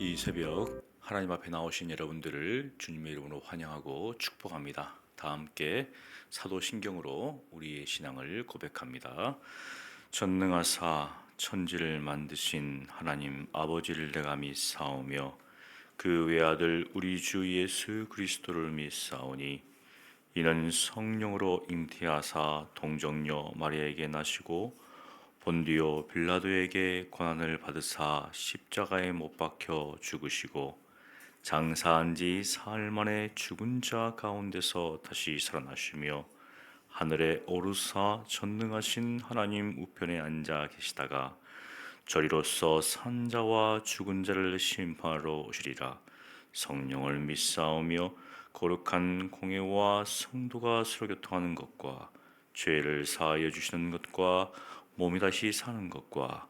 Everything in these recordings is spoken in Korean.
이 새벽 하나님 앞에 나오신 여러분들을 주님의 이름으로 환영하고 축복합니다. 다 함께 사도신경으로 우리의 신앙을 고백합니다. 전능하사 천지를 만드신 하나님 아버지를 내가 믿사오며 그 외아들 우리 주 예수 그리스도를 믿사오니 이는 성령으로 잉태하사 동정녀 마리아에게 나시고 본디오 빌라도에게 고난을 받으사 십자가에 못 박혀 죽으시고 장사한 지 사흘 만에 죽은 자 가운데서 다시 살아나시며 하늘에 오르사 전능하신 하나님 우편에 앉아 계시다가 저리로서 산 자와 죽은 자를 심판하러 오시리라. 성령을 믿사오며 거룩한 공예와 성도가 서로 교통하는 것과 죄를 사하여 주시는 것과 몸이 다시 사는 것과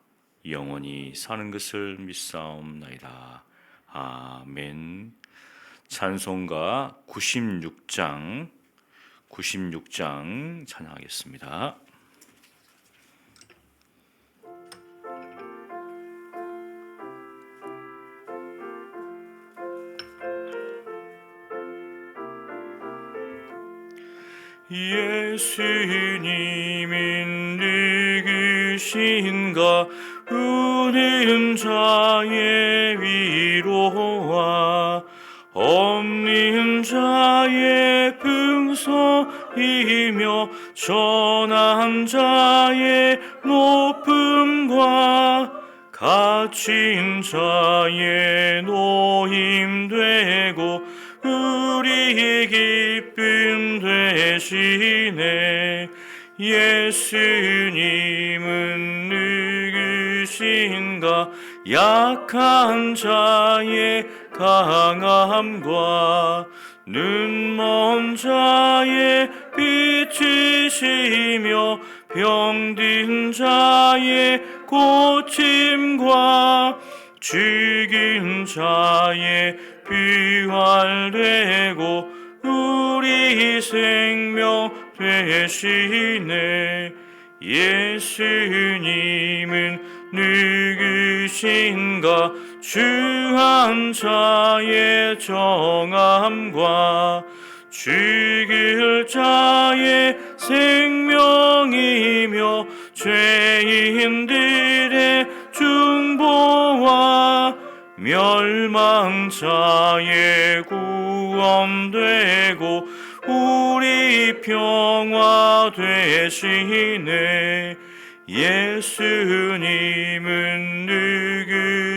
영원히 사는 것을 믿사옵나이다. 아멘. 찬송가 96장 찬양하겠습니다. 예수님은 누구신가? 우는 자의 위로와 없는 자의 풍성이며 전한 자의 높음과 갇힌 자의 노임되고 우리 기쁨 되시네. 예수님은 누구신가? 약한 자의 강함과 눈먼 자의 빛이시며 병든 자의 고침과 죽은 자의 부활되고 우리 생명 되시네. 예수님은 누구신가? 주한 자의 정함과 죽을 자의 생명이며 죄인들의 중보와 멸망자의 구원되고 우리 평화 되시네. 예수님은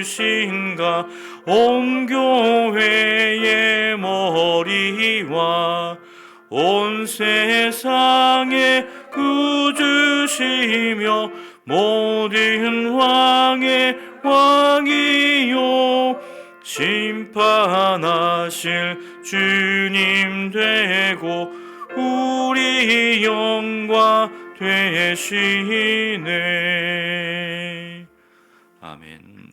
누구신가? 온 교회의 머리와 온 세상의 구주시며 모든 왕의 왕이요 심판하실 주님 되고 우리 영광 되시네. 아멘.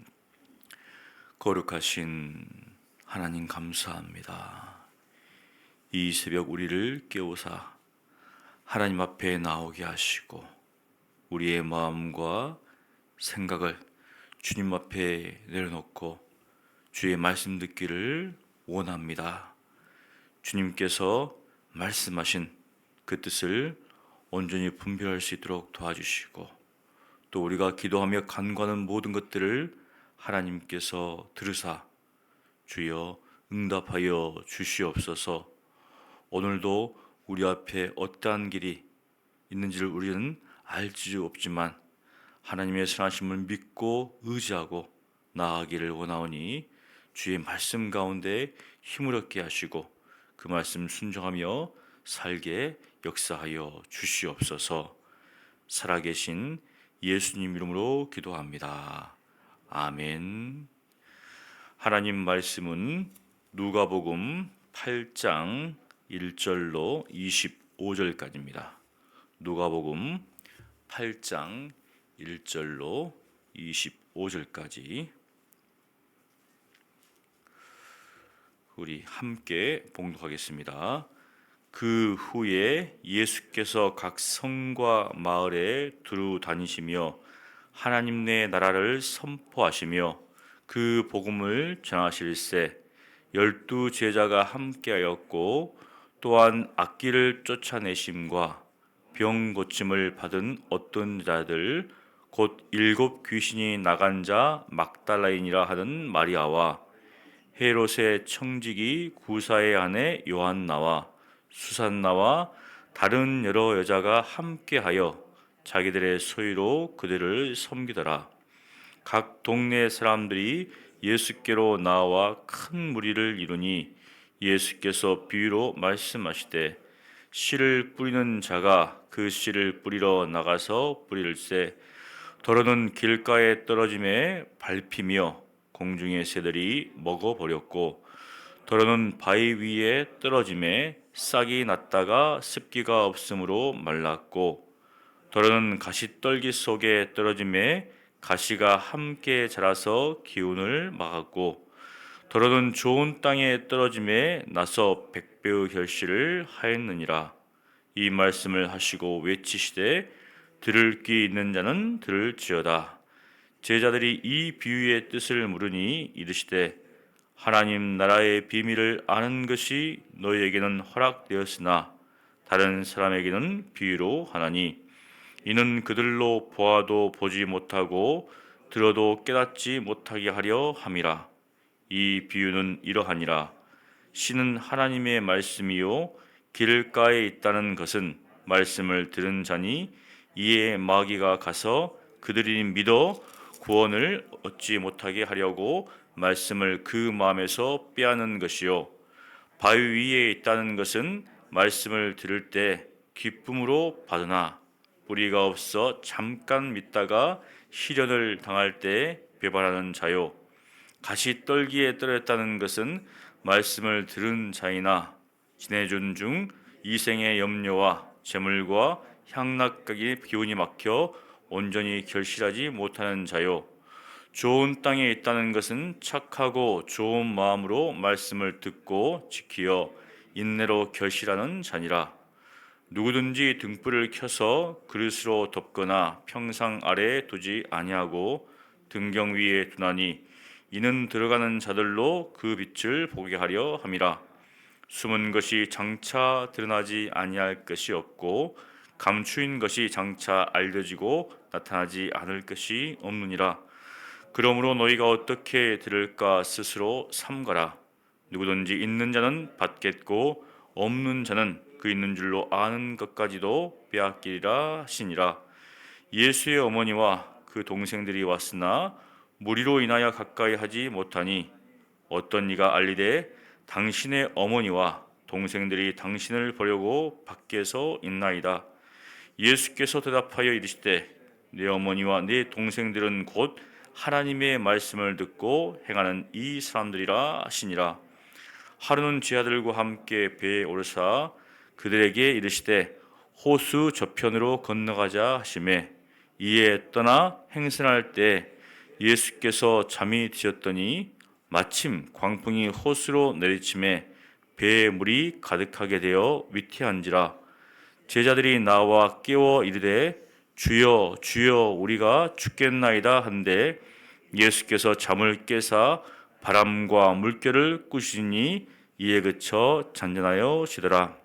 거룩하신 하나님 감사합니다. 이 새벽 우리를 깨우사 하나님 앞에 나오게 하시고 우리의 마음과 생각을 주님 앞에 내려놓고 주의 말씀 듣기를 원합니다. 주님께서 말씀하신 그 뜻을 온전히 분별할 수 있도록 도와주시고 또 우리가 기도하며 간구하는 모든 것들을 하나님께서 들으사 주여 응답하여 주시옵소서. 오늘도 우리 앞에 어떠한 길이 있는지를 우리는 알지 없지만 하나님의 선하심을 믿고 의지하고 나아가기를 원하오니 주의 말씀 가운데 힘을 얻게 하시고 그 말씀 순종하며 살게 역사하여 주시옵소서. 살아계신 예수님 이름으로 기도합니다. 아멘. 하나님 말씀은 누가복음 8장 1절로 25절까지입니다. 누가복음 8장 1절로 25절까지 우리 함께 봉독하겠습니다. 그 후에 예수께서 각 성과 마을에 두루 다니시며 하나님 내 나라를 선포하시며 그 복음을 전하실세 12 제자가 함께하였고 또한 악기를 쫓아내심과 병 고침을 받은 어떤 자들 곧 7 귀신이 나간 자 막달라인이라 하는 마리아와 헤롯의 청지기 구사의 아내 요한나와 수산나와 다른 여러 여자가 함께하여 자기들의 소유로 그들을 섬기더라. 각 동네 사람들이 예수께로 나와 큰 무리를 이루니 예수께서 비유로 말씀하시되 씨를 뿌리는 자가 그 씨를 뿌리러 나가서 뿌릴새 더러는 길가에 떨어짐에 밟히며 공중의 새들이 먹어버렸고 더러는 바위 위에 떨어짐에 싹이 났다가 습기가 없으므로 말랐고 더러는 가시떨기 속에 떨어짐에 가시가 함께 자라서 기운을 막았고 더러는 좋은 땅에 떨어짐에 나서 100배의 결실을 하였느니라. 이 말씀을 하시고 외치시되 들을 귀 있는 자는 들을지어다. 제자들이 이 비유의 뜻을 물으니 이르시되 하나님 나라의 비밀을 아는 것이 너희에게는 허락되었으나 다른 사람에게는 비유로 하나니 이는 그들로 보아도 보지 못하고 들어도 깨닫지 못하게 하려 함이라. 이 비유는 이러하니라. 씨는 하나님의 말씀이요 길가에 있다는 것은 말씀을 들은 자니 이에 마귀가 가서 그들이 믿어 구원을 얻지 못하게 하려고 말씀을 그 마음에서 빼앗는 것이요 바위 위에 있다는 것은 말씀을 들을 때 기쁨으로 받으나 뿌리가 없어 잠깐 믿다가 시련을 당할 때 배반하는 자요 가시떨기에 떨어졌다는 것은 말씀을 들은 자이나 지내준 중 이생의 염려와 재물과 향락각의 기운이 막혀 온전히 결실하지 못하는 자요 좋은 땅에 있다는 것은 착하고 좋은 마음으로 말씀을 듣고 지키어 인내로 결실하는 자니라. 누구든지 등불을 켜서 그릇으로 덮거나 평상 아래에 두지 아니하고 등경 위에 두나니 이는 들어가는 자들로 그 빛을 보게 하려 함이라. 숨은 것이 장차 드러나지 아니할 것이 없고 감추인 것이 장차 알려지고 나타나지 않을 것이 없느니라. 그러므로 너희가 어떻게 들을까 스스로 삼가라. 누구든지 있는 자는 받겠고 없는 자는 그 있는 줄로 아는 것까지도 빼앗기리라 하시니라. 예수의 어머니와 그 동생들이 왔으나 무리로 인하여 가까이 하지 못하니 어떤 이가 알리되 당신의 어머니와 동생들이 당신을 보려고 밖에서 있나이다. 예수께서 대답하여 이르시되 내 어머니와 내 동생들은 곧 하나님의 말씀을 듣고 행하는 이 사람들이라 하시니라. 하루는 제 아들과 함께 배에 오르사 그들에게 이르시되 호수 저편으로 건너가자 하시매 이에 떠나 행선할 때 예수께서 잠이 드셨더니 마침 광풍이 호수로 내리침에 배에 물이 가득하게 되어 위태한지라. 제자들이 나와 깨워 이르되 주여 주여 우리가 죽겠나이다 한데 예수께서 잠을 깨사 바람과 물결을 꾸시니 이에 그쳐 잔잔하여 지더라.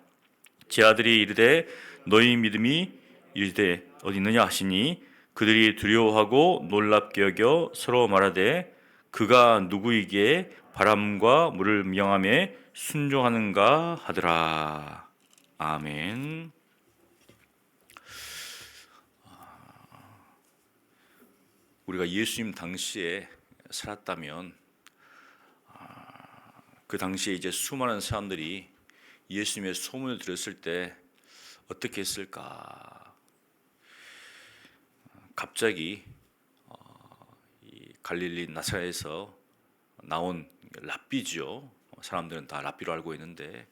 제 아들이 이르되 너희 믿음이 이르되 어디 있느냐 하시니 그들이 두려워하고 놀랍게 여겨 서로 말하되 그가 누구이기에 바람과 물을 명함에 순종하는가 하더라. 아멘. 우리가 예수님 당시에 살았다면 그 당시에 이제 수많은 사람들이 예수님의 소문을 들었을 때 어떻게 했을까? 갑자기 이 갈릴리 나사렛에서 나온 랍비죠. 사람들은 다 랍비로 알고 있는데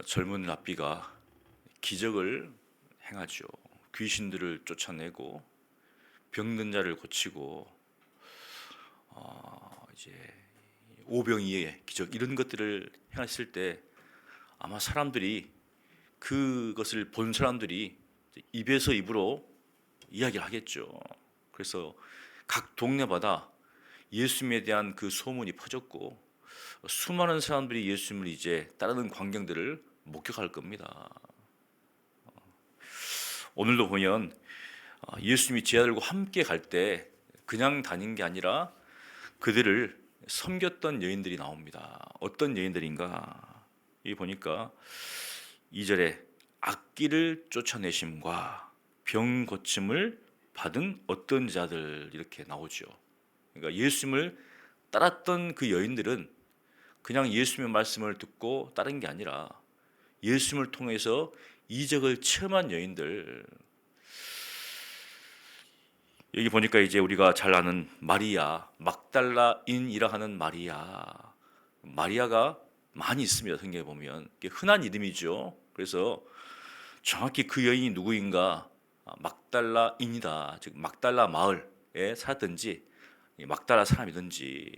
젊은 랍비가 기적을 행하죠. 귀신들을 쫓아내고 병든 자를 고치고 이제 오병이의 기적 이런 것들을 행했을 때 아마 사람들이 그것을 본 사람들이 입에서 입으로 이야기를 하겠죠. 그래서 각 동네마다 예수님에 대한 그 소문이 퍼졌고 수많은 사람들이 예수님을 이제 따르는 광경들을 목격할 겁니다. 오늘도 보면 예수님이 제자들과 함께 갈 때 그냥 다닌 게 아니라 그들을 섬겼던 여인들이 나옵니다. 어떤 여인들인가? 이 보니까 2절에 악기를 쫓아내심과 병 고침을 받은 어떤 자들 이렇게 나오죠. 그러니까 예수님을 따랐던 그 여인들은 그냥 예수님의 말씀을 듣고 따른 게 아니라 예수님을 통해서 이적을 체험한 여인들. 여기 보니까 이제 우리가 잘 아는 마리아, 막달라인이라 하는 마리아가 많이 있습니다. 성경에 보면 흔한 이름이죠. 그래서 정확히 그 여인이 누구인가? 막달라인이다. 즉 막달라 마을에 살았든지 막달라 사람이든지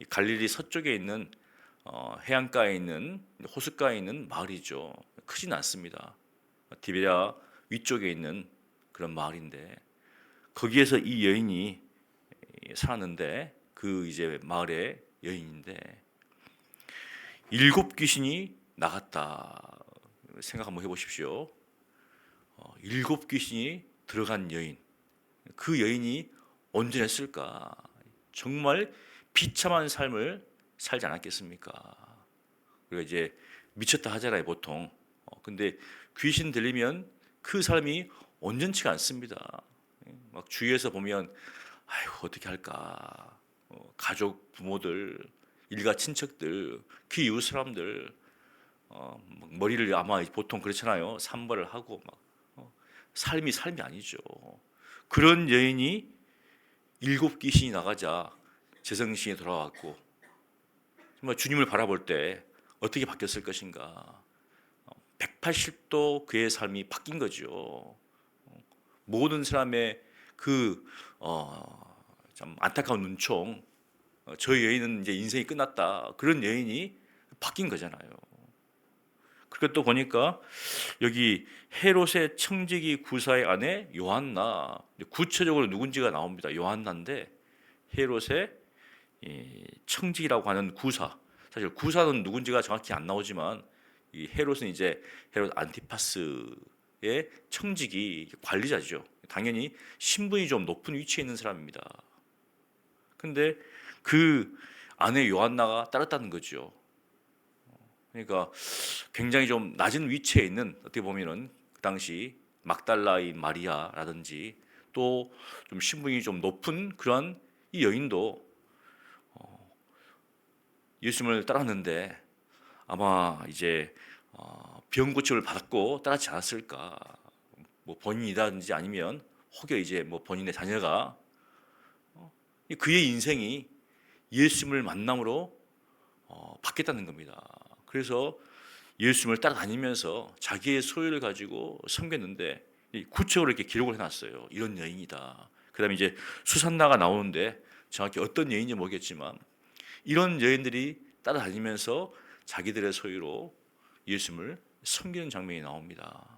갈릴리 서쪽에 있는 해안가에 있는 호숫가에 있는 마을이죠. 크진 않습니다. 디베랴 위쪽에 있는 그런 마을인데 거기에서 이 여인이 살았는데 그 이제 마을의 여인인데 7 귀신이 나갔다. 생각 한번 해보십시오. 7 귀신이 들어간 여인. 그 여인이 온전했을까? 정말 비참한 삶을 살지 않았겠습니까? 우리가 이제 미쳤다 하잖아요, 보통. 근데 귀신 들리면 그 사람이 온전치가 않습니다. 막 주위에서 보면 아이고 어떻게 할까? 가족, 부모들, 일가 친척들, 그 이웃 사람들 머리를 아마 보통 그렇잖아요. 산발을 하고 막 삶이 아니죠. 그런 여인이 7 귀신이 나가자 제정신이 돌아왔고 정말 주님을 바라볼 때 어떻게 바뀌었을 것인가? 180도 그의 삶이 바뀐 거죠. 모든 사람의 그 참 안타까운 눈총, 저 여인은 이제 인생이 끝났다. 그런 여인이 바뀐 거잖아요. 그리고 또 보니까 여기 헤롯의 청지기 구사의 아내 요한나, 구체적으로 누군지가 나옵니다. 요한나인데 헤롯의 청지기라고 하는 구사. 사실 구사는 누군지가 정확히 안 나오지만 이 헤롯은 이제 헤롯 안티파스의 청지기 관리자죠. 당연히 신분이 좀 높은 위치에 있는 사람입니다. 근데 그 아내 요한나가 따랐다는 거죠. 그러니까 굉장히 좀 낮은 위치에 있는 어떻게 보면은 그 당시 막달라인 마리아라든지 또 좀 신분이 좀 높은 그런 이 여인도 예수님을 따랐는데 아마 이제 병 고침을 받았고 따랐지 않았을까? 뭐 본인이라든지 아니면 혹여 이제 뭐 본인의 자녀가 그의 인생이 예수님을 만남으로 바뀌었다는 겁니다. 그래서 예수님을 따라다니면서 자기의 소유를 가지고 섬겼는데 구체적으로 이렇게 기록을 해놨어요. 이런 여인이다. 그다음에 이제 수산나가 나오는데 정확히 어떤 여인인지 모르겠지만 이런 여인들이 따라다니면서 자기들의 소유로 예수님을 섬기는 장면이 나옵니다.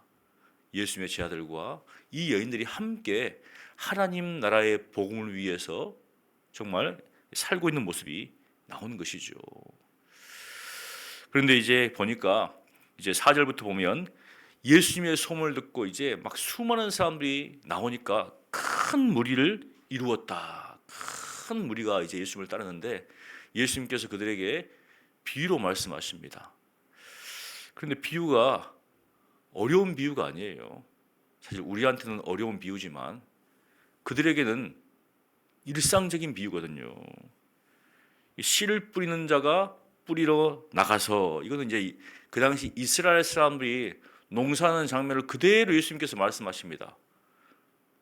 예수님의 제자들과 이 여인들이 함께 하나님 나라의 복음을 위해서 정말 살고 있는 모습이 나오는 것이죠. 그런데 이제 보니까 이제 4절부터 보면 예수님의 소문을 듣고 이제 막 수많은 사람들이 나오니까 큰 무리를 이루었다. 큰 무리가 이제 예수님을 따르는데 예수님께서 그들에게 비유로 말씀하십니다. 그런데 비유가 어려운 비유가 아니에요. 사실 우리한테는 어려운 비유지만 그들에게는 일상적인 비유거든요. 씨를 뿌리는 자가 뿌리러 나가서 이거는 이제 그 당시 이스라엘 사람들이 농사하는 장면을 그대로 예수님께서 말씀하십니다.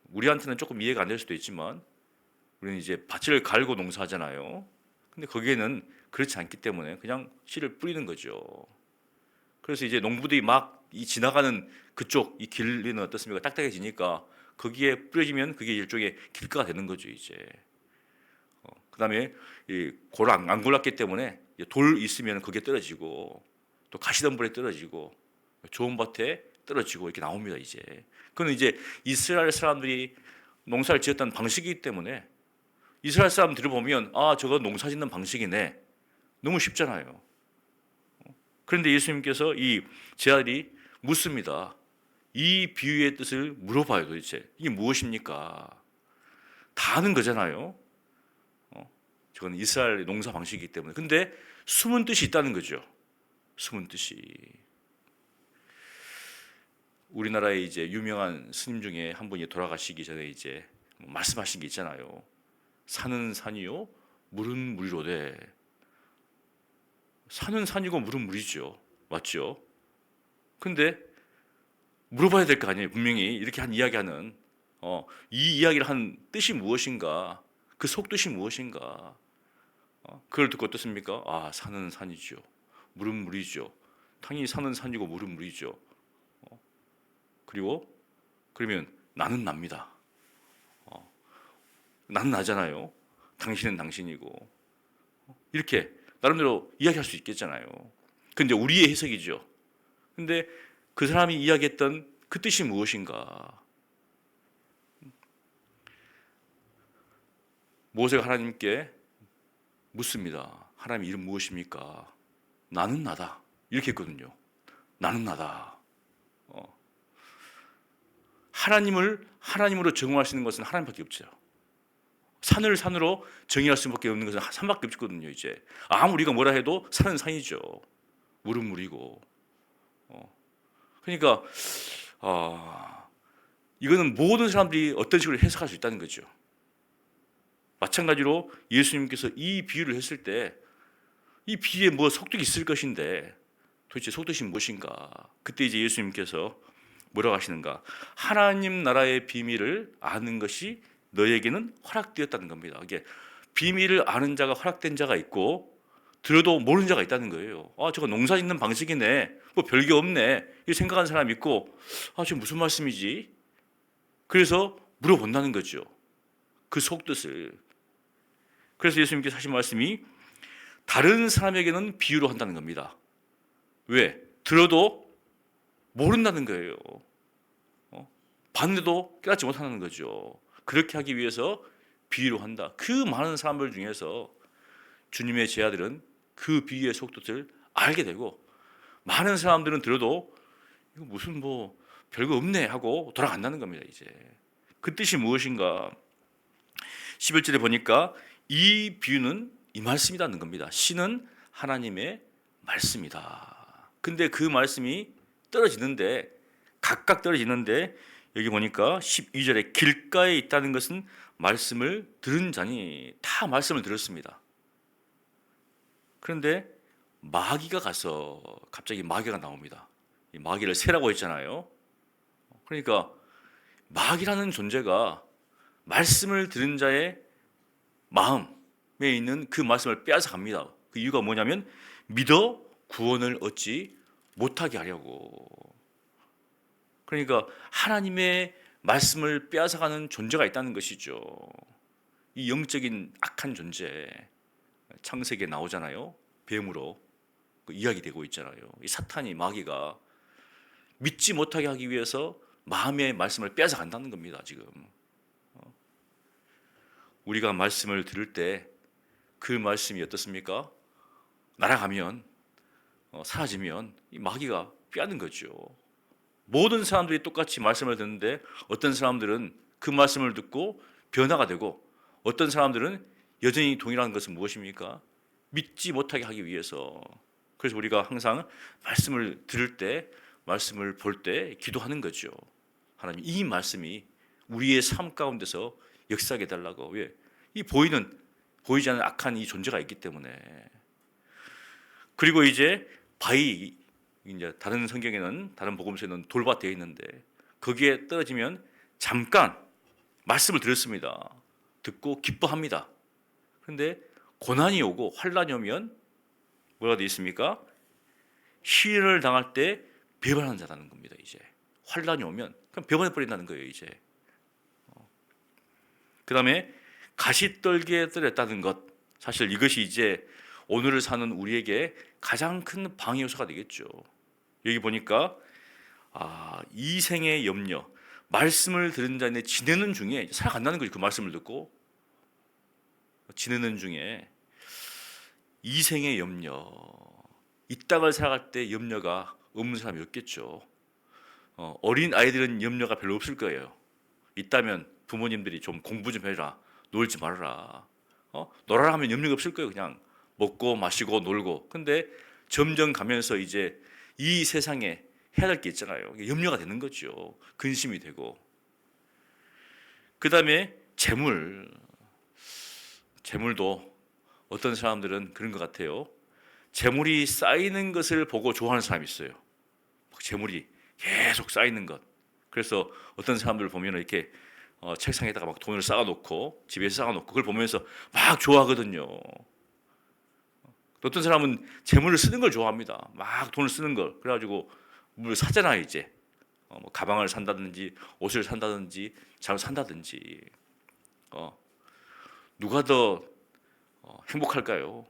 우리한테는 조금 이해가 안 될 수도 있지만 우리는 이제 밭을 갈고 농사하잖아요. 근데 거기에는 그렇지 않기 때문에 그냥 씨를 뿌리는 거죠. 그래서 이제 농부들이 막 이 지나가는 그쪽 이 길은 어떻습니까? 딱딱해지니까 거기에 뿌려지면 그게 일종의 길가가 되는 거죠 이제. 그다음에 이 골 안 골랐기 때문에 돌 있으면 거기에 떨어지고 또 가시덤불에 떨어지고 좋은 밭에 떨어지고 이렇게 나옵니다 이제. 그건 이제 이스라엘 사람들이 농사를 지었던 방식이기 때문에 이스라엘 사람들을 보면 저거 농사 짓는 방식이네. 너무 쉽잖아요. 그런데 예수님께서 이 제 아들이 묻습니다. 이 비유의 뜻을 물어봐요. 도대체 이게 무엇입니까? 다 아는 거잖아요. 저건 이스라엘 농사 방식이기 때문에. 근데 숨은 뜻이 있다는 거죠. 숨은 뜻이. 우리나라에 이제 유명한 스님 중에 한 분이 돌아가시기 전에 이제 말씀하신 게 있잖아요. 산은 산이요, 물은 물이로되. 산은 산이고 물은 물이죠. 맞죠? 근데 물어봐야 될 거 아니에요. 분명히 이렇게 한 이야기하는 이 이야기를 한 뜻이 무엇인가? 그 속뜻이 무엇인가? 그걸 듣고 어떻습니까? 산은 산이죠. 물은 물이죠. 당연히 산은 산이고 물은 물이죠. 그리고 그러면 나는 납니다. 나는 나잖아요. 당신은 당신이고. 이렇게 나름대로 이야기할 수 있겠잖아요. 근데 우리의 해석이죠. 근데 그 사람이 이야기했던 그 뜻이 무엇인가? 모세가 하나님께 묻습니다. 하나님 이름 무엇입니까? 나는 나다. 이렇게 했거든요. 나는 나다. 하나님으로 정의할 수 있는 것은 하나님밖에 없죠. 산을 산으로 정의할 수밖에 없는 것은 산밖에 없거든요. 이제 아무리 우리가 뭐라 해도 산은 산이죠. 물은 물이고. 그러니까 이거는 모든 사람들이 어떤 식으로 해석할 수 있다는 거죠. 마찬가지로 예수님께서 이 비유를 했을 때 이 비유에 뭐 속뜻이 있을 것인데 도대체 속뜻이 무엇인가? 그때 이제 예수님께서 뭐라고 하시는가? 하나님 나라의 비밀을 아는 것이 너에게는 허락되었다는 겁니다. 이게 비밀을 아는 자가 허락된 자가 있고 들어도 모르는 자가 있다는 거예요. 저거 농사 짓는 방식이네. 뭐 별게 없네. 이렇게 생각하는 사람이 있고 지금 무슨 말씀이지? 그래서 물어본다는 거죠. 그 속뜻을. 그래서 예수님께서 하신 말씀이 다른 사람에게는 비유로 한다는 겁니다. 왜? 들어도 모른다는 거예요. 봤는데도 깨닫지 못하는 거죠. 그렇게 하기 위해서 비유로 한다. 그 많은 사람들 중에서 주님의 제자들은 그 비유의 속뜻을 알게 되고 많은 사람들은 들어도 이거 무슨 뭐 별거 없네 하고 돌아간다는 겁니다. 이제 그 뜻이 무엇인가? 11절에 보니까 이 비유는 이 말씀이라는 겁니다. 신은 하나님의 말씀이다. 근데 그 말씀이 떨어지는데 각각 떨어지는데 여기 보니까 12절에 길가에 있다는 것은 말씀을 들은 자니 다 말씀을 들었습니다. 그런데 마귀가 가서 갑자기 마귀가 나옵니다. 이 마귀를 새라고 했잖아요. 그러니까 마귀라는 존재가 말씀을 들은 자의 마음에 있는 그 말씀을 빼앗아 갑니다. 그 이유가 뭐냐면 믿어 구원을 얻지 못하게 하려고. 그러니까 하나님의 말씀을 빼앗아가는 존재가 있다는 것이죠. 이 영적인 악한 존재, 창세기에 나오잖아요. 뱀으로 이야기되고 있잖아요. 이 사탄이 마귀가 믿지 못하게 하기 위해서 마음의 말씀을 빼앗아간다는 겁니다. 지금 우리가 말씀을 들을 때 그 말씀이 어떻습니까? 날아가면 사라지면 이 마귀가 빼앗는 거죠. 모든 사람들이 똑같이 말씀을 듣는데 어떤 사람들은 그 말씀을 듣고 변화가 되고 어떤 사람들은 여전히 동일한 것은 무엇입니까? 믿지 못하게 하기 위해서. 그래서 우리가 항상 말씀을 들을 때 말씀을 볼 때 기도하는 거죠. 하나님 이 말씀이 우리의 삶 가운데서 역사하게 해달라고. 왜? 이 보이지 않는 악한 이 존재가 있기 때문에. 그리고 이제 바위, 이제 다른 성경에는 다른 복음서에는 돌밭 되어 있는데 거기에 떨어지면 잠깐 말씀을 들었습니다. 듣고 기뻐합니다. 그런데 고난이 오고 환란이 오면 뭐가 되어 있습니까? 시련을 당할 때 배반하는 자라는 겁니다. 이제 환란이 오면 그냥 배반해 버린다는 거예요. 이제 그 다음에 가시떨기에 떨어졌다는 것, 사실 이것이 이제 오늘을 사는 우리에게 가장 큰 방해 요소가 되겠죠. 여기 보니까 이생의 염려, 말씀을 들은 자의 지내는 중에 살아간다는 거죠. 그 말씀을 듣고 지내는 중에 이생의 염려, 이 땅을 살아갈 때 염려가 없는 사람이 없겠죠. 어린 아이들은 염려가 별로 없을 거예요. 있다면 부모님들이 좀 공부 좀 해라, 놀지 말아라, 놀아라 하면 염려가 없을 거예요. 그냥 먹고 마시고 놀고. 근데 점점 가면서 이제 이 세상에 해야 될 게 있잖아요. 염려가 되는 거죠. 근심이 되고. 그 다음에 재물도 어떤 사람들은 그런 것 같아요. 재물이 쌓이는 것을 보고 좋아하는 사람이 있어요. 재물이 계속 쌓이는 것. 그래서 어떤 사람들 보면 이렇게 책상에다가 막 돈을 쌓아놓고 집에 쌓아놓고 그걸 보면서 막 좋아하거든요. 어떤 사람은 재물을 쓰는 걸 좋아합니다. 막 돈을 쓰는 걸. 그래가지고 뭘 사잖아요 이제. 뭐 가방을 산다든지 옷을 산다든지 장을 산다든지. 누가 더 행복할까요?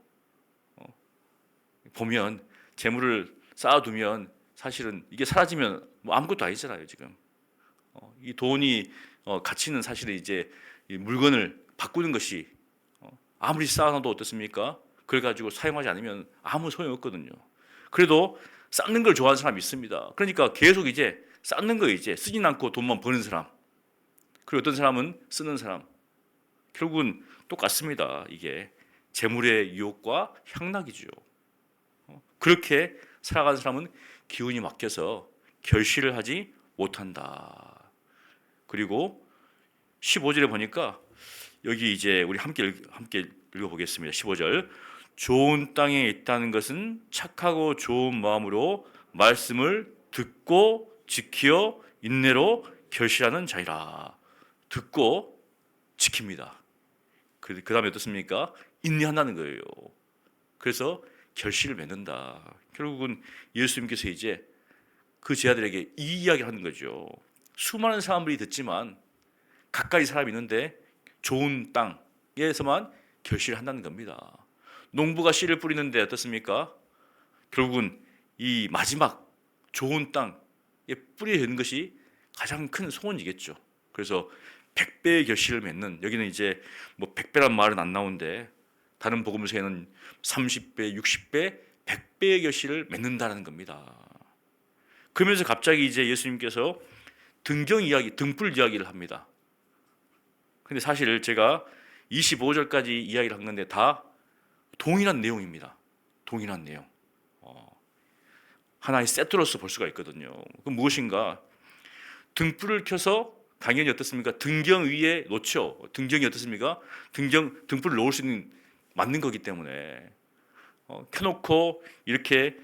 보면 재물을 쌓아두면 사실은 이게 사라지면 뭐 아무것도 아니잖아요 지금. 이 돈이 가치는 사실은 이제 이 물건을 바꾸는 것이 아무리 쌓아놔도 어떻습니까? 그래 가지고 사용하지 않으면 아무 소용 없거든요. 그래도 쌓는 걸 좋아하는 사람이 있습니다. 그러니까 계속 이제 쌓는 거 이제 쓰진 않고 돈만 버는 사람. 그리고 어떤 사람은 쓰는 사람. 결국은 똑같습니다. 이게 재물의 유혹과 향락이죠. 그렇게 살아가는 사람은 기운이 막혀서 결실을 하지 못한다. 그리고 15절에 보니까 여기 이제 우리 함께 읽어보겠습니다. 15절. 좋은 땅에 있다는 것은 착하고 좋은 마음으로 말씀을 듣고 지키어 인내로 결실하는 자이라. 듣고 지킵니다. 그 다음에 어떻습니까? 인내한다는 거예요. 그래서 결실을 맺는다. 결국은 예수님께서 이제 그 제자들에게 이 이야기를 하는 거죠. 수많은 사람들이 듣지만 가까이 사람이 있는데 좋은 땅에서만 결실을 한다는 겁니다. 농부가 씨를 뿌리는데 어떻습니까? 결국은 이 마지막 좋은 땅에 뿌려야 되는 것이 가장 큰 소원이겠죠. 그래서 100배의 결실을 맺는, 여기는 이제 뭐 100배란 말은 안 나오는데 다른 복음서에는 30배, 60배, 100배의 결실을 맺는다는 겁니다. 그러면서 갑자기 이제 예수님께서 등불 이야기를 합니다. 근데 사실 제가 25절까지 이야기를 한 건데 다 동일한 내용입니다. 동일한 내용. 하나의 세트로서 볼 수가 있거든요. 그 무엇인가? 등불을 켜서 당연히 어떻습니까? 등경 위에 놓죠. 등경이 어떻습니까? 등불을 놓을 수 있는 맞는 거기 때문에 켜놓고 이렇게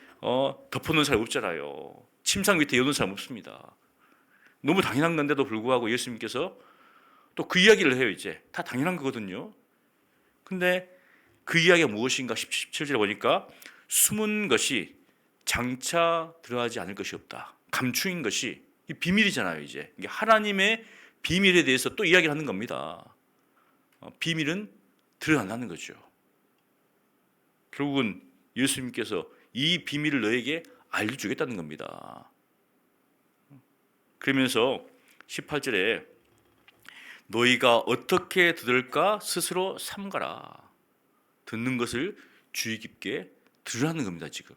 덮어놓은 사람 없잖아요. 침상 밑에 여는 사람 없습니다. 너무 당연한 건데도 불구하고 예수님께서 또 그 이야기를 해요. 이제 다 당연한 거거든요. 근데 그 이야기가 무엇인가? 17절에 보니까 숨은 것이 장차 드러나지 않을 것이 없다. 감추인 것이 비밀이잖아요. 이제 이게 하나님의 비밀에 대해서 또 이야기를 하는 겁니다. 비밀은 드러난다는 거죠. 결국은 예수님께서 이 비밀을 너에게 알려주겠다는 겁니다. 그러면서 18절에 너희가 어떻게 들을까 스스로 삼가라. 듣는 것을 주의 깊게 들으라는 겁니다. 지금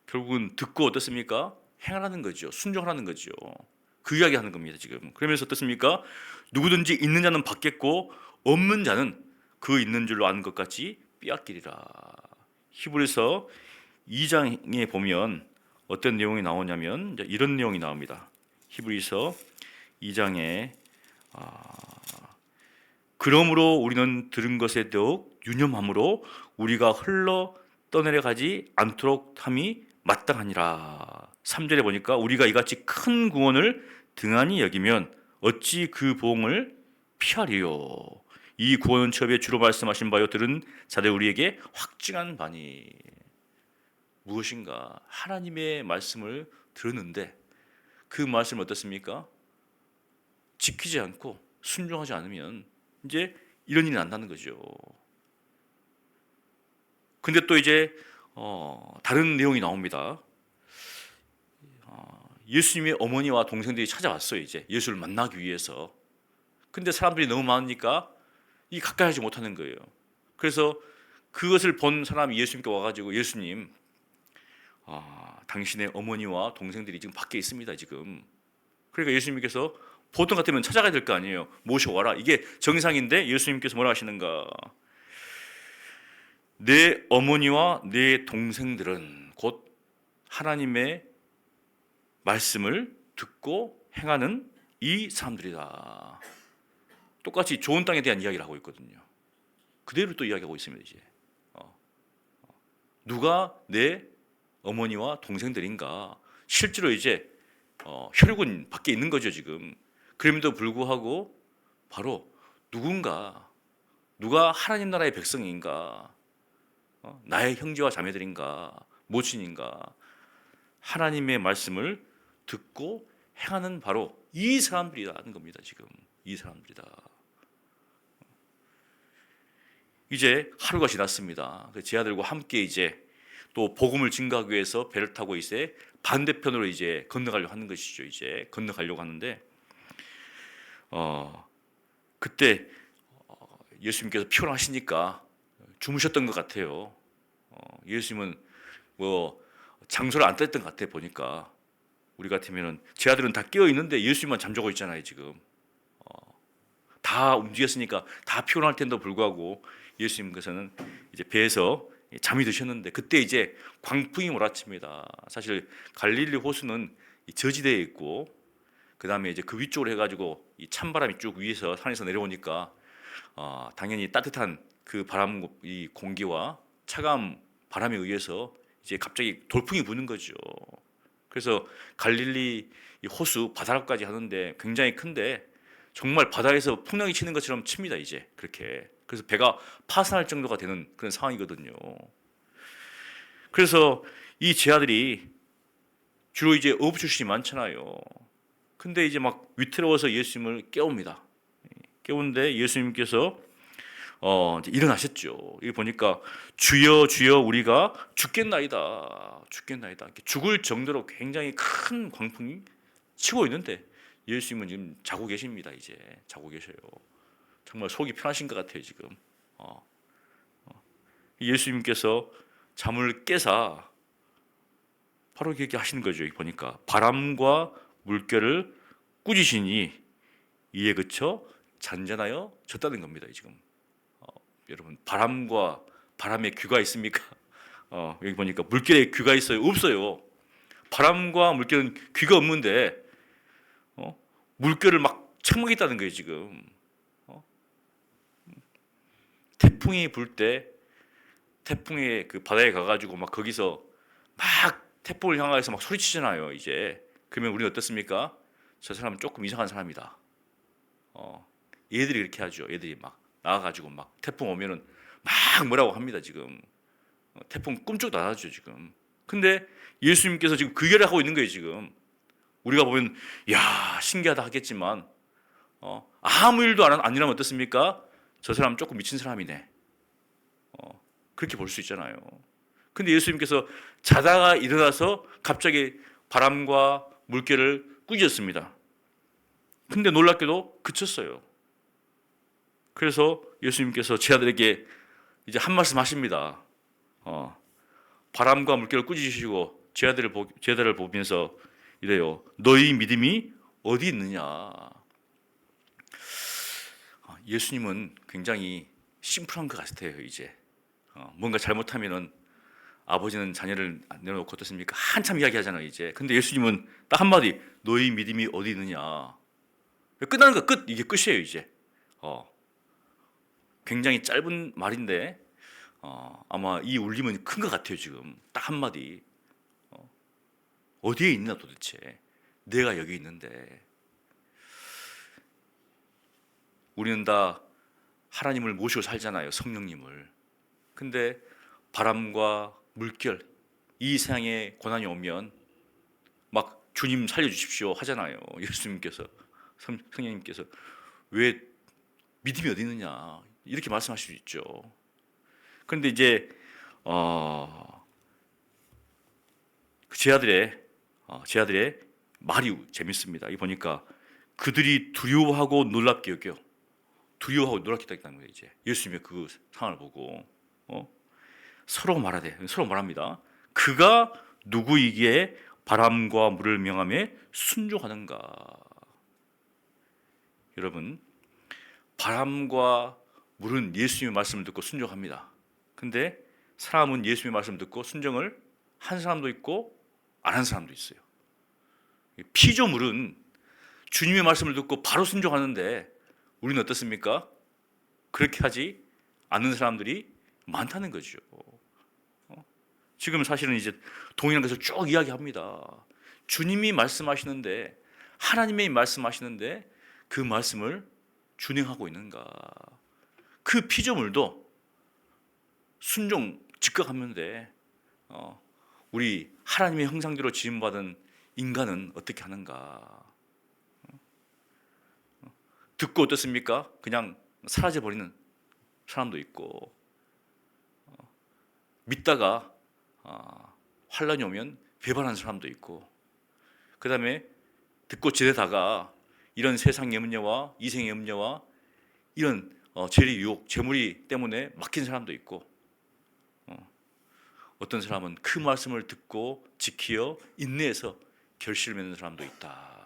결국은 듣고 어떻습니까? 행하라는 거죠. 순종하라는 거죠. 그 이야기 하는 겁니다. 지금 그러면서 어떻습니까? 누구든지 있는 자는 받겠고 없는 자는 그 있는 줄로 아는 것 같이 빼앗기리라. 히브리서 2장에 보면 어떤 내용이 나오냐면 이런 내용이 나옵니다. 히브리서 2장에 그러므로 우리는 들은 것에 더욱 유념함으로 우리가 흘러 떠내려가지 않도록 함이 마땅하니라. 3절에 보니까 우리가 이같이 큰 구원을 등한히 여기면 어찌 그 보응을 피하리요. 이 구원은 처음에 주로 말씀하신 바요 들은 자들 우리에게 확증한 바니. 무엇인가? 하나님의 말씀을 들었는데 그 말씀은 어떻습니까? 지키지 않고 순종하지 않으면 이제 이런 일이 난다는 거죠. 근데 또 이제 다른 내용이 나옵니다. 예수님의 어머니와 동생들이 찾아왔어요. 이제 예수를 만나기 위해서. 근데 사람들이 너무 많으니까 이 가까이 하지 못하는 거예요. 그래서 그것을 본 사람이 예수님께 와가지고 예수님, 당신의 어머니와 동생들이 지금 밖에 있습니다 지금. 그러니까 예수님께서 보통 같으면 찾아가야 될 거 아니에요. 모셔와라. 이게 정상인데 예수님께서 뭐라 하시는가? 내 어머니와 내 동생들은 곧 하나님의 말씀을 듣고 행하는 이 사람들이다. 똑같이 좋은 땅에 대한 이야기를 하고 있거든요. 그대로 또 이야기하고 있습니다. 이제 누가 내 어머니와 동생들인가? 실제로 이제 혈육은 밖에 있는 거죠 지금. 그럼에도 불구하고 바로 누가 하나님 나라의 백성인가? 나의 형제와 자매들인가? 모친인가? 하나님의 말씀을 듣고 행하는 바로 이 사람들이라는 겁니다. 지금 이 사람들이다. 이제 하루가 지났습니다. 제 아들과 함께 이제 또 복음을 증거하기 위해서 배를 타고 이제 반대편으로 이제 건너가려고 하는 것이죠. 이제 건너가려고 하는데 그때 예수님께서 피곤하시니까 주무셨던 것 같아요. 예수님은 뭐 장소를 안 뗐던 것 같아 보니까. 우리 같으면은 제 아들은 다 깨어 있는데 예수님만 잠자고 있잖아요 지금. 다 움직였으니까 다 피곤할 텐데도 불구하고 예수님께서는 이제 배에서 잠이 드셨는데 그때 이제 광풍이 몰아칩니다. 사실 갈릴리 호수는 저지대에 있고 그 다음에 이제 그 위쪽으로 해가지고 이 찬바람이 쭉 위에서 산에서 내려오니까 당연히 따뜻한 그 바람, 이 공기와 차가운 바람에 의해서 이제 갑자기 돌풍이 부는 거죠. 그래서 갈릴리 이 호수 바다까지 하는데 굉장히 큰데 정말 바다에서 풍랑이 치는 것처럼 칩니다 이제 그렇게. 그래서 배가 파산할 정도가 되는 그런 상황이거든요. 그래서 이 제 아들이 주로 이제 어부 출신이 많잖아요. 근데 이제 막 위태로워서 예수님을 깨웁니다. 깨우는데 예수님께서 이제 일어나셨죠. 여기 보니까 주여 주여 우리가 죽겠나이다. 죽겠나이다. 죽을 정도로 굉장히 큰 광풍이 치고 있는데 예수님은 지금 자고 계십니다. 이제 자고 계셔요. 정말 속이 편하신 것 같아요 지금. 예수님께서 잠을 깨사 바로 이렇게 하시는 거죠. 여기 보니까 바람과 물결을 꾸짖으시니 이에 그쳐 잔잔하여 졌다는 겁니다. 지금 여러분 바람과 바람에 귀가 있습니까? 여기 보니까 물결에 귀가 있어요? 없어요. 바람과 물결은 귀가 없는데 물결을 막 쳐먹겠다는 거예요 지금. 태풍이 불 때 태풍의 그 바다에 가가지고 막 거기서 막 태풍을 향해서 막 소리치잖아요. 이제 그러면 우리는 어떻습니까? 저 사람은 조금 이상한 사람이다. 얘들이 이렇게 하죠. 얘들이 막 나와가지고 막 태풍 오면은 막 뭐라고 합니다. 지금 태풍 꿈쩍도 안 하죠. 지금. 근데 예수님께서 지금 그 결을 하고 있는 거예요. 지금 우리가 보면 야 신기하다 하겠지만 아무 일도 안 일하면 어떻습니까? 저 사람 조금 미친 사람이네. 그렇게 볼 수 있잖아요. 근데 예수님께서 자다가 일어나서 갑자기 바람과 물결을 꾸짖었습니다. 근데 놀랍게도 그쳤어요. 그래서 예수님께서 제 아들에게 이제 한 말씀 하십니다. 바람과 물결을 꾸짖으시고 제 아들을 보면서 이래요. 너희 믿음이 어디 있느냐. 예수님은 굉장히 심플한 것 같아요. 이제 뭔가 잘못하면은 아버지는 자녀를 안 내려놓고 어떻습니까? 한참 이야기하잖아요. 이제 근데 예수님은 딱 한마디 너희 믿음이 어디 있느냐. 끝나는 거 끝. 이게 끝이에요. 이제 굉장히 짧은 말인데 아마 이 울림은 큰 것 같아요. 지금 딱 한마디 어디에 있나 도대체. 내가 여기 있는데. 우리는 다 하나님을 모시고 살잖아요. 성령님을. 근데 바람과 물결 이 세상에 고난이 오면 막 주님 살려주십시오 하잖아요. 예수님께서 성령님께서 왜 믿음이 어디 있느냐 이렇게 말씀하실 수 있죠. 그런데 이제 제 아들의 말이 재밌습니다. 이 보니까 그들이 두려워하고 놀랍게 여겨 두려워하고 놀랍겠다는 거예요. 이제 예수님의 그 상황을 보고 서로 말하되 서로 말합니다. 그가 누구이기에 바람과 물을 명함에 순종하는가? 여러분, 바람과 물은 예수님의 말씀을 듣고 순종합니다. 근데 사람은 예수님의 말씀을 듣고 순종을 한 사람도 있고 안 한 사람도 있어요. 피조물은 주님의 말씀을 듣고 바로 순종하는데 우리는 어떻습니까? 그렇게 하지 않는 사람들이 많다는 거죠. 지금 사실은 이제 동일한 것을 쭉 이야기합니다. 주님이 말씀하시는데, 하나님이 말씀하시는데 그 말씀을 준행하고 있는가? 그 피조물도 순종 즉각하는데 우리 하나님의 형상대로 지음받은 인간은 어떻게 하는가? 듣고 어떻습니까? 그냥 사라져 버리는 사람도 있고, 믿다가 환란이 오면 배반하는 사람도 있고, 그 다음에 듣고 지내다가 이런 세상 염려와 이생 염려와 이런 죄의 유혹, 재물이 때문에 막힌 사람도 있고, 어떤 사람은 그 말씀을 듣고 지키어 인내해서 결실을 맺는 사람도 있다.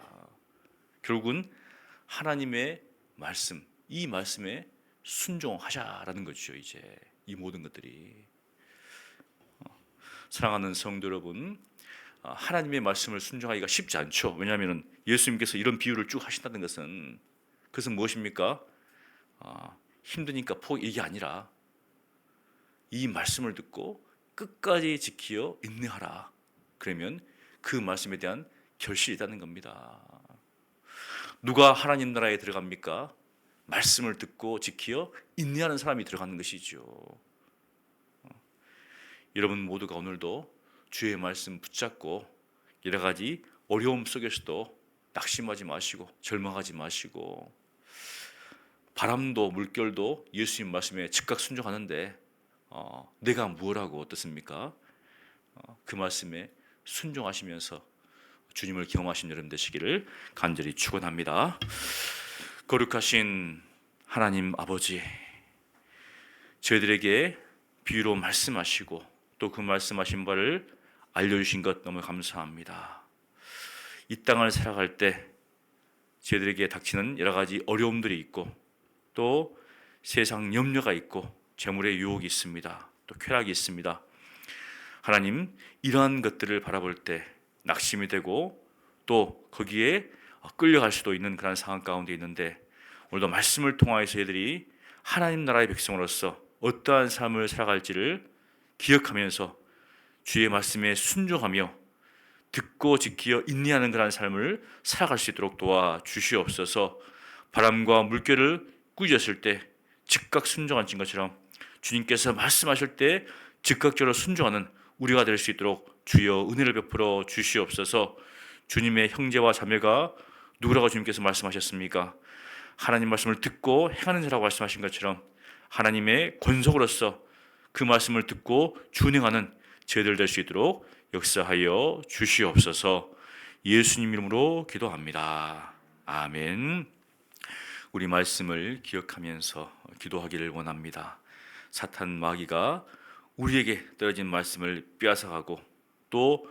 결국은 하나님의 말씀, 이 말씀에 순종하자라는 거죠. 이제 이 모든 것들이. 사랑하는 성도 여러분, 하나님의 말씀을 순종하기가 쉽지 않죠. 왜냐하면 예수님께서 이런 비유를 쭉 하신다는 것은, 그것은 무엇입니까? 힘드니까 이게 아니라 이 말씀을 듣고 끝까지 지키어 인내하라. 그러면 그 말씀에 대한 결실이 있다는 겁니다. 누가 하나님 나라에 들어갑니까? 말씀을 듣고 지키어 인내하는 사람이 들어가는 것이죠. 여러분 모두가 오늘도 주의 말씀 붙잡고 여러 가지 어려움 속에서도 낙심하지 마시고 절망하지 마시고, 바람도 물결도 예수님 말씀에 즉각 순종하는데 내가 무엇하고 어떻습니까? 그 말씀에 순종하시면서 주님을 경험하신 여러분 되시기를 간절히 축원합니다. 거룩하신 하나님 아버지, 저희들에게 비유로 말씀하시고 또 그 말씀하신 바를 알려주신 것 너무 감사합니다. 이 땅을 살아갈 때 저희들에게 닥치는 여러 가지 어려움들이 있고, 또 세상 염려가 있고 재물의 유혹이 있습니다. 또 쾌락이 있습니다. 하나님, 이러한 것들을 바라볼 때 낙심이 되고 또 거기에 끌려갈 수도 있는 그런 상황 가운데 있는데, 오늘도 말씀을 통하여서 저희들이 하나님 나라의 백성으로서 어떠한 삶을 살아갈지를 기억하면서 주의 말씀에 순종하며 듣고 지키어 인내하는 그런 삶을 살아갈 수 있도록 도와주시옵소서. 바람과 물결을 꾸짖었을 때 즉각 순종하신 것처럼 주님께서 말씀하실 때 즉각적으로 순종하는 우리가 될 수 있도록 주여 은혜를 베풀어 주시옵소서. 주님의 형제와 자매가 누구라고 주님께서 말씀하셨습니까? 하나님 말씀을 듣고 행하는 자라고 말씀하신 것처럼 하나님의 권속으로서 그 말씀을 듣고 준행하는 저희들 될 수 있도록 역사하여 주시옵소서. 예수님 이름으로 기도합니다. 아멘. 우리 말씀을 기억하면서 기도하기를 원합니다. 사탄 마귀가 우리에게 떨어진 말씀을 빼앗아가고 또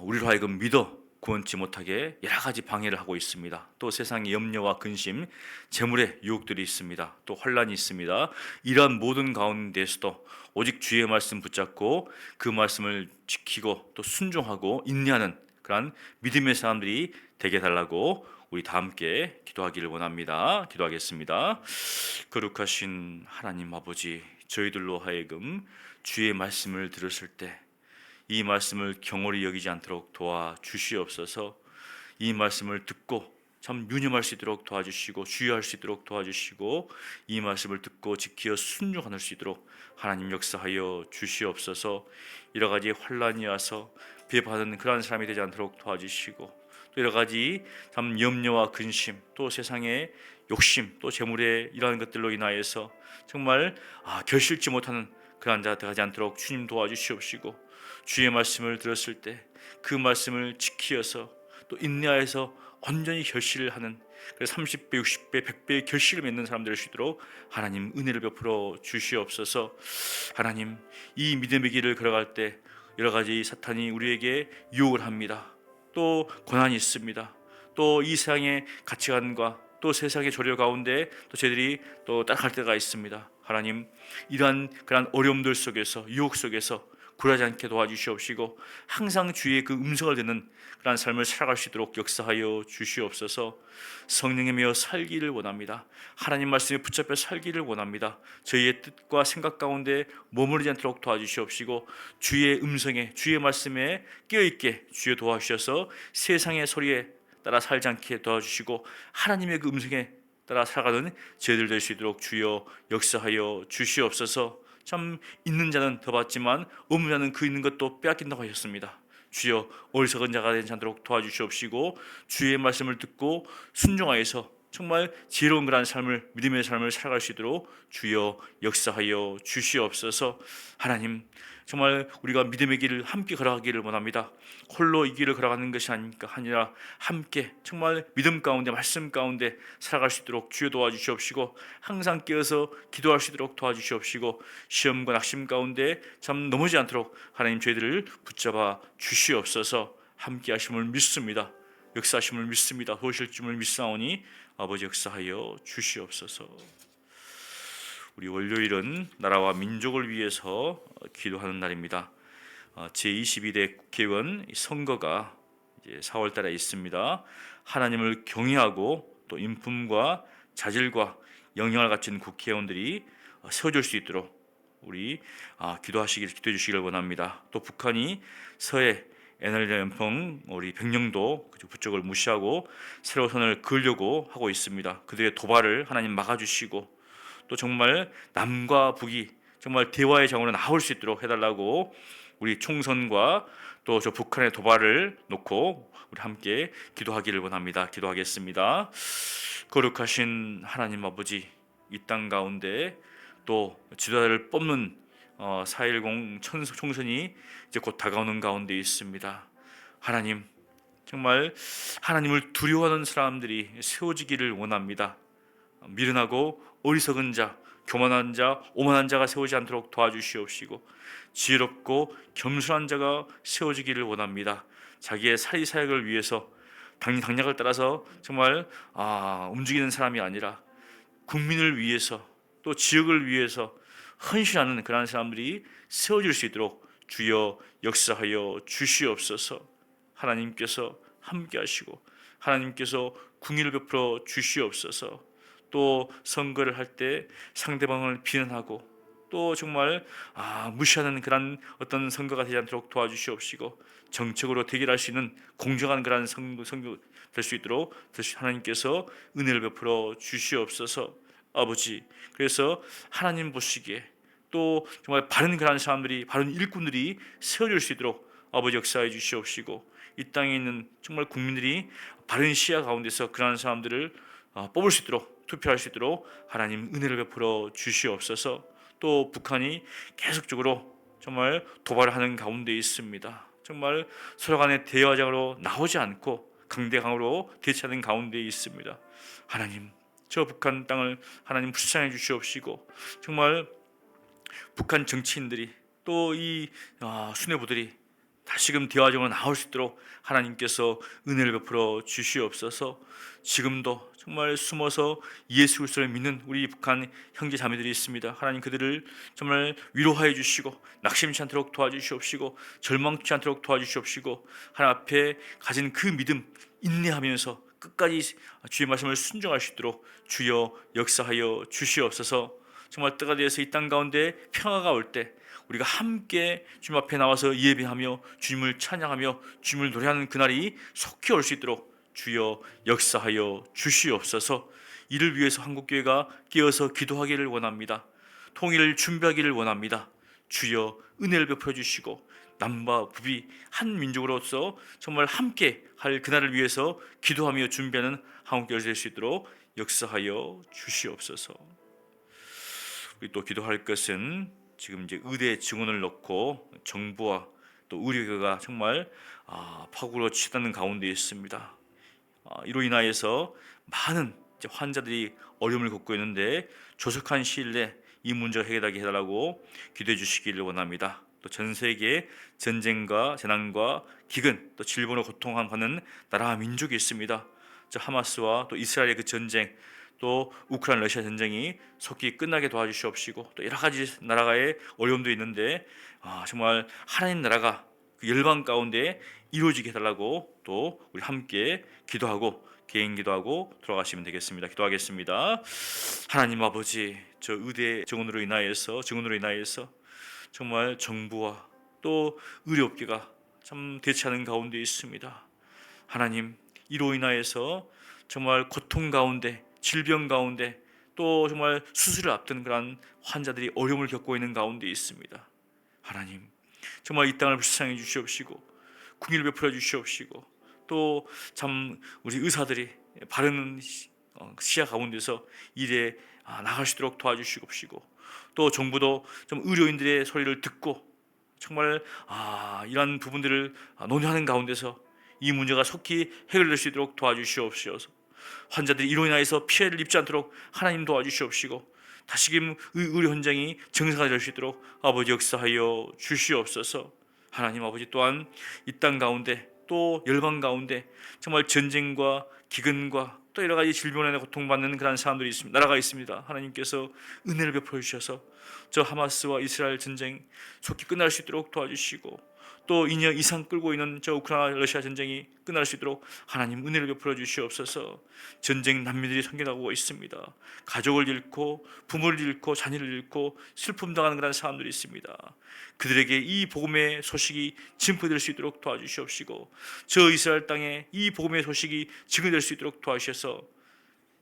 우리로 하여금 믿어 구원치 못하게 여러 가지 방해를 하고 있습니다. 또 세상의 염려와 근심, 재물의 유혹들이 있습니다. 또 환란이 있습니다. 이러한 모든 가운데서도 오직 주의 말씀 붙잡고 그 말씀을 지키고 또 순종하고 인내하는 그러한 믿음의 사람들이 되게 달라고 우리 다 함께 기도하기를 원합니다. 기도하겠습니다. 거룩하신 하나님 아버지, 저희들로 하여금 주의 말씀을 들었을 때 이 말씀을 경홀히 여기지 않도록 도와주시옵소서. 이 말씀을 듣고 참 유념할 수 있도록 도와주시고 주의할 수 있도록 도와주시고, 이 말씀을 듣고 지키어 순종할 수 있도록 하나님 역사하여 주시옵소서. 여러 가지 환란이 와서 비판하는 그러한 사람이 되지 않도록 도와주시고, 또 여러 가지 참 염려와 근심, 또 세상의 욕심, 또 재물의 이러한 것들로 인하여서 정말 결실치 못하는 그러한 자가 되지 않도록 주님 도와주시옵시고, 주의 말씀을 들었을 때 그 말씀을 지키어서 또 인내하여서 온전히 결실을 하는 그래서 30배, 60배, 100배의 결실을 맺는 사람들 될 수 있도록 하나님 은혜를 베풀어 주시옵소서. 하나님, 이 믿음의 길을 걸어갈 때 여러 가지 사탄이 우리에게 유혹을 합니다. 또 고난이 있습니다. 또 이 세상의 가치관과 또 세상의 조류 가운데 또 저희들이 또 따라갈 때가 있습니다. 하나님, 이러한 그런 어려움들 속에서, 유혹 속에서 굴하지 않게 도와주시옵시고 항상 주의 그 음성을 듣는 그런 삶을 살아갈 수 있도록 역사하여 주시옵소서. 성령이며 살기를 원합니다. 하나님 말씀에 붙잡혀 살기를 원합니다. 저희의 뜻과 생각 가운데 머무르지 않도록 도와주시옵시고 주의 음성에, 주의 말씀에 깨어있게 주여 도와주셔서 세상의 소리에 따라 살지 않게 도와주시고 하나님의 그 음성에 따라 살아가는 저희들 될 수 있도록 주여 역사하여 주시옵소서. 참 있는 자는 더 받지만 없는 자는 그 있는 것도 빼앗긴다고 하셨습니다. 주여 어리석은 자가 되지 않도록 도와주시옵시고 주의 말씀을 듣고 순종하여서 정말 지혜로운 그런 삶을, 믿음의 삶을 살아갈 수 있도록 주여 역사하여 주시옵소서. 하나님, 정말 우리가 믿음의 길을 함께 걸어가기를 원합니다. 홀로 이 길을 걸어가는 것이 아니라 함께 정말 믿음 가운데, 말씀 가운데 살아갈 수 있도록 주여 도와주시옵시고 항상 깨어서 기도할 수 있도록 도와주시옵시고 시험과 낙심 가운데 참 넘어지지 않도록 하나님 저희들을 붙잡아 주시옵소서. 함께 하심을 믿습니다. 역사하심을 믿습니다. 도우실 줄을 믿사오니 아버지 역사하여 주시옵소서. 우리 월요일은 나라와 민족을 위해서 기도하는 날입니다. 제22대 국회의원 선거가 이제 4월 달에 있습니다. 하나님을 경외하고 또 인품과 자질과 영향을 갖춘 국회의원들이 세워질 수 있도록 우리 기도해 주시기를 원합니다. 또 북한이 서해 NLL 연평 우리 백령도 부쪽을 무시하고 새로운 선을 그으려고 하고 있습니다. 그들의 도발을 하나님 막아주시고 또 정말 남과 북이 정말 대화의 장으로 나올 수 있도록 해달라고 우리 총선과 또 저 북한의 도발을 놓고 우리 함께 기도하기를 원합니다. 기도하겠습니다. 거룩하신 하나님 아버지, 이 땅 가운데 또 지도자를 뽑는 4.10 총선이 이제 곧 다가오는 가운데 있습니다. 하나님, 정말 하나님을 두려워하는 사람들이 세워지기를 원합니다. 미련하고 어리석은 자, 교만한 자, 오만한 자가 세우지 않도록 도와주시옵시고 지혜롭고 겸손한 자가 세워지기를 원합니다. 자기의 사리사욕을 위해서 당략을 따라서 정말 움직이는 사람이 아니라 국민을 위해서 또 지역을 위해서 헌신하는 그러한 사람들이 세워질 수 있도록 주여 역사하여 주시옵소서. 하나님께서 함께 하시고 하나님께서 궁의를 베풀어 주시옵소서. 또 선거를 할 때 상대방을 비난하고 또 정말 무시하는 그런 어떤 선거가 되지 않도록 도와주시옵시고 정책으로 대결할 수 있는 공정한 그런 선거 될 수 있도록 하나님께서 은혜를 베풀어 주시옵소서. 아버지, 그래서 하나님 보시기에 또 정말 바른 그런 사람들이, 바른 일꾼들이 세워질 수 있도록 아버지 역사해 주시옵시고 이 땅에 있는 정말 국민들이 바른 시야 가운데서 그러한 사람들을 뽑을 수 있도록, 투표할 수 있도록 하나님 은혜를 베풀어 주시옵소서. 또 북한이 계속적으로 정말 도발하는 가운데 있습니다. 정말 서로 간의 대화장으로 나오지 않고 강대강으로 대치하는 가운데 있습니다. 하나님, 저 북한 땅을 하나님 불쌍해 주시옵시고 정말 북한 정치인들이 또 이 수뇌부들이 다시금 대화적으로 나올 수 있도록 하나님께서 은혜를 베풀어 주시옵소서. 지금도 정말 숨어서 예수 그리스도를 믿는 우리 북한 형제 자매들이 있습니다. 하나님 그들을 정말 위로하여 주시고 낙심치 않도록 도와주시옵시고 절망치 않도록 도와주시옵시고 하나님 앞에 가진 그 믿음 인내하면서 끝까지 주의 말씀을 순종할 수 있도록 주여 역사하여 주시옵소서. 정말 때가 되어서 이 땅 가운데 평화가 올 때 우리가 함께 주님 앞에 나와서 예배하며 주님을 찬양하며 주님을 노래하는 그날이 속히 올 수 있도록 주여 역사하여 주시옵소서. 이를 위해서 한국교회가 깨어서 기도하기를 원합니다. 통일을 준비하기를 원합니다. 주여 은혜를 베풀어 주시고 남과 북이 한 민족으로서 정말 함께 할 그날을 위해서 기도하며 준비하는 한국교회 될 수 있도록 역사하여 주시옵소서. 우리 또 기도할 것은 지금 이제 의대 증원을 놓고 정부와 또 의료계가 정말 파국으로 치닫는 가운데 있습니다. 이로 인하여서 많은 이제 환자들이 어려움을 겪고 있는데 조속한 시일 내 이 문제가 해결되게 해달라고 기도해 주시기를 원합니다. 또 전 세계에 전쟁과 재난과 기근 또 질병으로 고통하는 나라와 민족이 있습니다. 저 하마스와 또 이스라엘의 그 전쟁, 또 우크라이나 러시아 전쟁이 속히 끝나게 도와주시옵시고, 또 여러 가지 나라의 어려움도 있는데 정말 하나님 나라가 그 열방 가운데 이루어지게 해달라고 또 우리 함께 기도하고 개인 기도하고 돌아가시면 되겠습니다. 기도하겠습니다. 하나님 아버지, 저 의대 증언으로 인하여서 정말 정부와 또 의료업계가 참 대처하는 가운데 있습니다. 하나님, 이로 인하여서 정말 고통 가운데, 질병 가운데, 또 정말 수술을 앞둔 그런 환자들이 어려움을 겪고 있는 가운데 있습니다. 하나님, 정말 이 땅을 불쌍히 주시옵시고 궁의를 베풀어 주시옵시고, 또 참 우리 의사들이 바른 시야 가운데서 일에 나갈 수 있도록 도와주시옵시고, 또 정부도 좀 의료인들의 소리를 듣고 정말 이러한 부분들을 논의하는 가운데서 이 문제가 속히 해결될 수 있도록 도와주시옵소서. 환자들이 이로 인하여서 피해를 입지 않도록 하나님 도와주시옵시고, 다시금 의료 현장이 정상화될 수 있도록 아버지 역사하여 주시옵소서. 하나님 아버지, 또한 이 땅 가운데 또 열방 가운데 정말 전쟁과 기근과 또 여러 가지 질병에 고통받는 그런 사람들이 있습니다. 나라가 있습니다. 하나님께서 은혜를 베풀어 주셔서 저 하마스와 이스라엘 전쟁 속히 끝날 수 있도록 도와주시고, 또 2년 이상 끌고 있는 저 우크라이나 러시아 전쟁이 끝날 수 있도록 하나님 은혜를 베풀어 주시옵소서. 전쟁 난민들이 생겨나고 있습니다. 가족을 잃고 부모를 잃고 자녀를 잃고 슬픔 당하는 그런 사람들이 있습니다. 그들에게 이 복음의 소식이 증거될 수 있도록 도와주시옵시고, 저 이스라엘 땅에 이 복음의 소식이 증거될 수 있도록 도와주셔서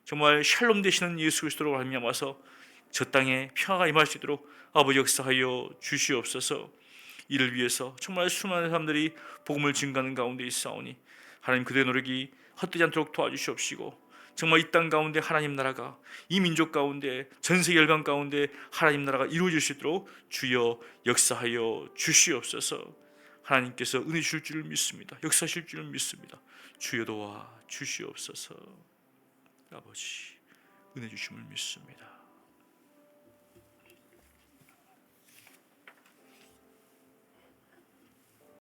정말 샬롬 되시는 예수 그리스도로 말미암아서 저 땅에 평화가 임할 수 있도록 아버지 역사하여 주시옵소서. 이를 위해서 정말 수많은 사람들이 복음을 증거하는 가운데 있사오니 하나님, 그들의 노력이 헛되지 않도록 도와주시옵시고, 정말 이 땅 가운데 하나님 나라가, 이 민족 가운데, 전 세계 열방 가운데 하나님 나라가 이루어질 수 있도록 주여 역사하여 주시옵소서. 하나님께서 은혜 주실 줄 믿습니다. 역사하실 줄 믿습니다. 주여 도와 주시옵소서. 아버지, 은혜 주심을 믿습니다.